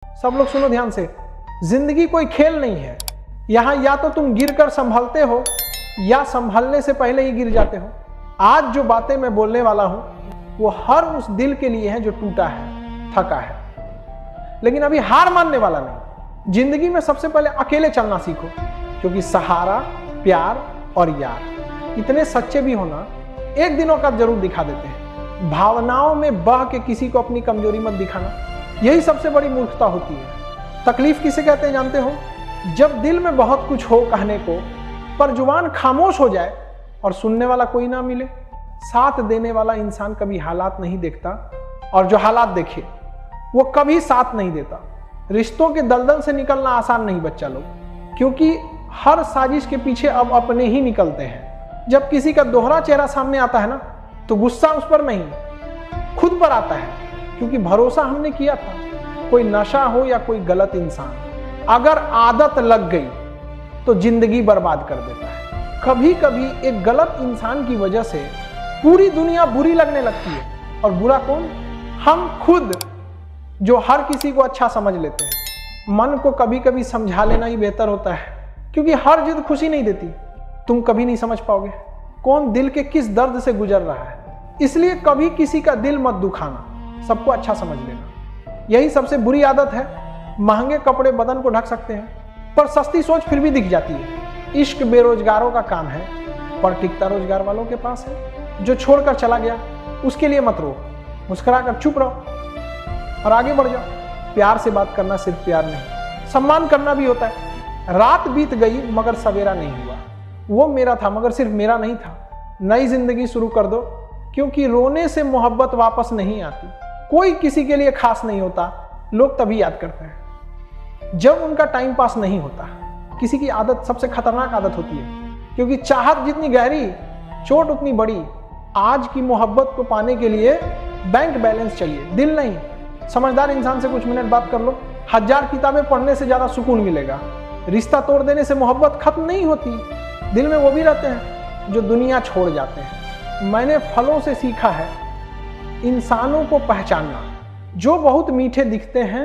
सब लोग सुनो ध्यान से, जिंदगी कोई खेल नहीं है। यहां या तो तुम गिरकर संभलते हो या संभलने से पहले ही गिर जाते हो। आज जो बातें मैं बोलने वाला हूं वो हर उस दिल के लिए है जो टूटा है, थका है, लेकिन अभी हार मानने वाला नहीं। जिंदगी में सबसे पहले अकेले चलना सीखो, क्योंकि सहारा, प्यार और यार इतने सच्चे भी होना एक दिनों का जरूर दिखा देते हैं। भावनाओं में बह के किसी को अपनी कमजोरी मत दिखाना, यही सबसे बड़ी मूर्खता होती है। तकलीफ किसे कहते हैं जानते हो? जब दिल में बहुत कुछ हो कहने को, पर जुबान खामोश हो जाए और सुनने वाला कोई ना मिले। साथ देने वाला इंसान कभी हालात नहीं देखता, और जो हालात देखे वो कभी साथ नहीं देता। रिश्तों के दलदल से निकलना आसान नहीं बच्चा लोग, क्योंकि हर साजिश के पीछे अब अपने ही निकलते हैं। जब किसी का दोहरा चेहरा सामने आता है ना, तो गुस्सा उस पर नहीं खुद पर आता है, क्योंकि भरोसा हमने किया था। कोई नशा हो या कोई गलत इंसान, अगर आदत लग गई तो जिंदगी बर्बाद कर देता है। कभी कभी एक गलत इंसान की वजह से पूरी दुनिया बुरी लगने लगती है, और बुरा कौन? हम खुद, जो हर किसी को अच्छा समझ लेते हैं। मन को कभी कभी समझा लेना ही बेहतर होता है, क्योंकि हर जिद खुशी नहीं देती। तुम कभी नहीं समझ पाओगे कौन दिल के किस दर्द से गुजर रहा है। इसलिए कभी किसी का दिल मत दुखाना, सबको अच्छा समझ लेना। यही सबसे बुरी आदत है। महंगे कपड़े बदन को ढक सकते हैं, पर सस्ती सोच फिर भी दिख जाती है। इश्क बेरोजगारों का काम है, पर टिकता रोजगार वालों के पास है। जो छोड़कर चला गया उसके लिए मत रो, मुस्कुरा कर चुप रहो और आगे बढ़ जाओ। प्यार से बात करना सिर्फ प्यार नहीं, सम्मान करना भी होता है। रात बीत गई मगर सवेरा नहीं हुआ, वो मेरा था मगर सिर्फ मेरा नहीं था। नई जिंदगी शुरू कर दो, क्योंकि रोने से मोहब्बत वापस नहीं आती। कोई किसी के लिए खास नहीं होता, लोग तभी याद करते हैं जब उनका टाइम पास नहीं होता। किसी की आदत सबसे खतरनाक आदत होती है, क्योंकि चाहत जितनी गहरी, चोट उतनी बड़ी। आज की मोहब्बत को पाने के लिए बैंक बैलेंस चाहिए, दिल नहीं। समझदार इंसान से कुछ मिनट बात कर लो, 1000 किताबें पढ़ने से ज्यादा सुकून मिलेगा। रिश्ता तोड़ देने से मोहब्बत खत्म नहीं होती, दिल में वो भी रहते हैं जो दुनिया छोड़ जाते हैं। मैंने फलों से सीखा है इंसानों को पहचानना। जो बहुत मीठे दिखते हैं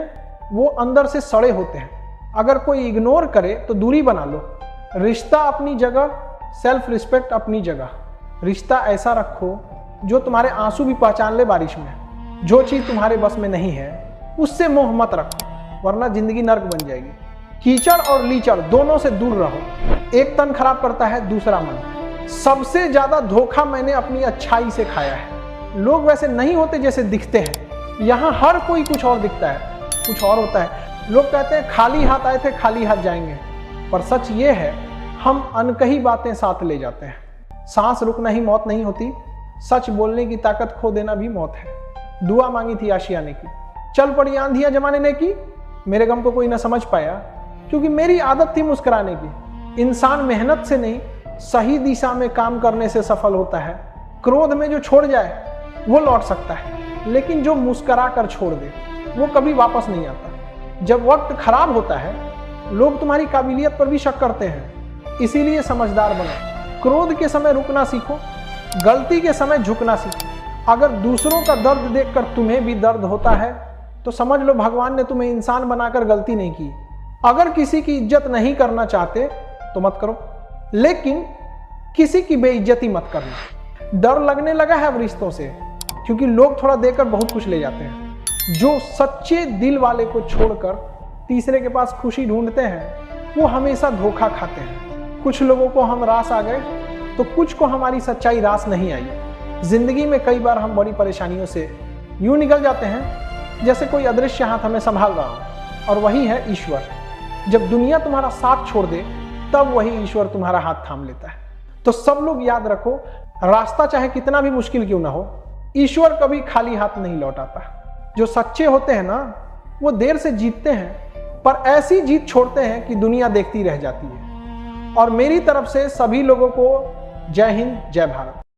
वो अंदर से सड़े होते हैं। अगर कोई इग्नोर करे तो दूरी बना लो। रिश्ता अपनी जगह, सेल्फ रिस्पेक्ट अपनी जगह। रिश्ता ऐसा रखो जो तुम्हारे आंसू भी पहचान ले बारिश में। जो चीज तुम्हारे बस में नहीं है उससे मोह मत रखो, वरना जिंदगी नर्क बन जाएगी। कीचड़ और लीचड़ दोनों से दूर रहो। एक तन खराब करता है, दूसरा मन। सबसे ज्यादा धोखा मैंने अपनी अच्छाई से खाया है। लोग वैसे नहीं होते जैसे दिखते हैं। यहाँ हर कोई कुछ और दिखता है, कुछ और होता है। लोग कहते हैं खाली हाथ आए थे खाली हाथ जाएंगे, पर सच ये है हम अनकही बातें साथ ले जाते हैं। सांस रुकना ही मौत नहीं होती, सच बोलने की ताकत खो देना भी मौत है। दुआ मांगी थी आशियाने की, चल पड़ी आंधियां जमाने ने की। मेरे गम को कोई ना समझ पाया, क्योंकि मेरी आदत थी मुस्कुराने की। इंसान मेहनत से नहीं, सही दिशा में काम करने से सफल होता है। क्रोध में जो छोड़ जाए वो लौट सकता है, लेकिन जो मुस्कुरा कर छोड़ दे वो कभी वापस नहीं आता। जब वक्त खराब होता है लोग तुम्हारी काबिलियत पर भी शक करते हैं, इसीलिए समझदार बनो। क्रोध के समय रुकना सीखो, गलती के समय झुकना सीखो। अगर दूसरों का दर्द देखकर तुम्हें भी दर्द होता है तो समझ लो भगवान ने तुम्हें इंसान बनाकर गलती नहीं की। अगर किसी की इज्जत नहीं करना चाहते तो मत करो, लेकिन किसी की बेइज्जती मत करना। डर लगने लगा है अब रिश्तों से, क्योंकि लोग थोड़ा देकर बहुत कुछ ले जाते हैं। जो सच्चे दिल वाले को छोड़कर तीसरे के पास खुशी ढूंढते हैं वो हमेशा धोखा खाते हैं। कुछ लोगों को हम रास आ गए तो कुछ को हमारी सच्चाई रास नहीं आई। जिंदगी में कई बार हम बड़ी परेशानियों से यूं निकल जाते हैं जैसे कोई अदृश्य हाथ हमें संभाल रहा हो, और वही है ईश्वर। जब दुनिया तुम्हारा साथ छोड़ दे तब वही ईश्वर तुम्हारा हाथ थाम लेता है। तो सब लोग याद रखो, रास्ता चाहे कितना भी मुश्किल क्यों ना हो, ईश्वर कभी खाली हाथ नहीं लौटाता। जो सच्चे होते हैं ना वो देर से जीतते हैं, पर ऐसी जीत छोड़ते हैं कि दुनिया देखती रह जाती है। और मेरी तरफ से सभी लोगों को जय हिंद, जय भारत।